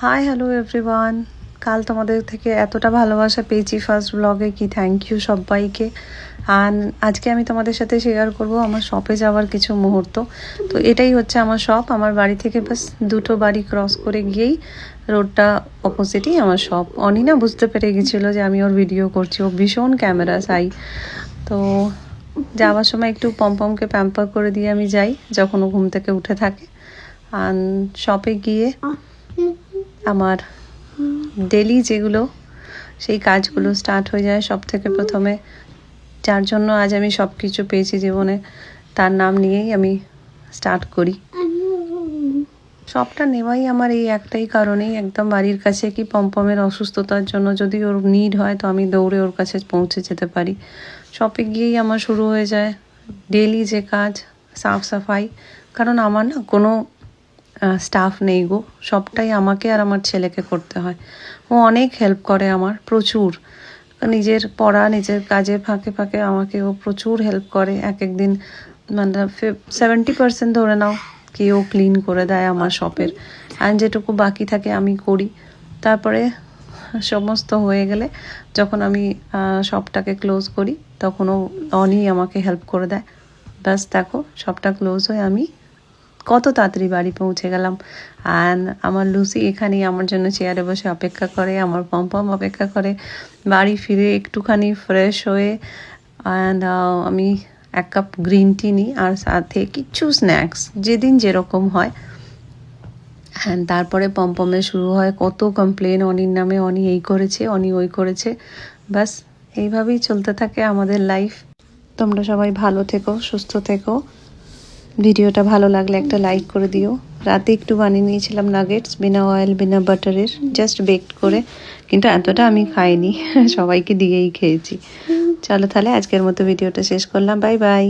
Hi hello everyone. কাল তোমাদের থেকে এতটা ভালোবাসা পেয়েছি ফার্স্ট ব্লগে, কি থ্যাংক ইউ সবাইকে। আর আজকে আমি তোমাদের সাথে শেয়ার করব আমার শপে যাওয়ার কিছু মুহূর্ত। তো এটাই হচ্ছে আমার শপ। আমার বাড়ি থেকে বাস দুটো বাড়ি ক্রস করে গিয়েই রোডটা অপোজিটই আমার শপ। অনিনা বুঝতে পেরে গেছিলো যে আমি ওর ভিডিও করছি, ও ভীষণ ক্যামেরা চাই। তো যাওয়ার সময় একটু পমপমকে প্যাম্পার করে দিয়ে আমি যাই যখন ও ঘুম থেকে উঠে থাকে। আর শপে গিয়ে আমার ডেলি যেগুলো সেই কাজগুলো স্টার্ট হয়ে যায় সব থেকে প্রথমে। যার জন্য আজ আমি সব কিছু পেয়েছি জীবনে, তার নাম নিয়েই আমি স্টার্ট করি। সবটা নেওয়াই আমার এই একটাই কারণেই, একদম বাড়ির কাছে, কি পমপমের অসুস্থতার জন্য যদি ওর নিড হয় তো আমি দৌড়ে ওর কাছে পৌঁছে যেতে পারি। শপে গিয়েই আমার শুরু হয়ে যায় ডেলি যে কাজ, সাফ সাফাই। কারণ আমার না কোনো স্টাফ নেই গো, সবটাই আমাকে আর আমার ছেলেকে করতে হয়। ও অনেক হেল্প করে আমার, প্রচুর। নিজের পড়া নিজের কাজে ফাঁকে ফাঁকে আমাকে ও প্রচুর হেল্প করে। এক একদিন মানে 70% ধরে নাও কি ও ক্লিন করে দেয় আমার শপের, আর যেটুকু বাকি থাকে আমি করি। তারপরে সমস্ত হয়ে গেলে যখন আমি শপটাকে ক্লোজ করি তখন ও অনি আমাকে হেল্প করে দেয়। ব্যাস দেখো শপটা ক্লোজ হয়ে আমি কত তাড়াতাড়ি বাড়ি পৌঁছে গেলাম। অ্যান্ড আমার লুসি এখানেই আমার জন্য চেয়ারে বসে অপেক্ষা করে, আমার পমপম অপেক্ষা করে। বাড়ি ফিরে একটুখানি ফ্রেশ হয়ে অ্যান্ড আমি এক কাপ গ্রিন টি নিই আর সাথে কিছু স্ন্যাক্স, যেদিন যেরকম হয়। হ্যাঁ, তারপরে পমপমে শুরু হয় কত কমপ্লেন অনির নামে, অনি এই করেছে, অনি ওই করেছে। ব্যাস এইভাবেই চলতে থাকে আমাদের লাইফ। তোমরা সবাই ভালো থেকো, সুস্থ থেকো। ভিডিওটা ভালো লাগলে একটা লাইক করে দিও। রাতে একটু বানিয়ে নিয়েছিলাম নাগেটস, বিনা অয়েল বিনা বাটারের, জাস্ট বেকড করে, কিন্তু এতটা আমি খাইনি, সবাইকে দিয়েই খেয়েছি। চলো তাহলে আজকের মতো ভিডিওটা শেষ করলাম, বাই বাই।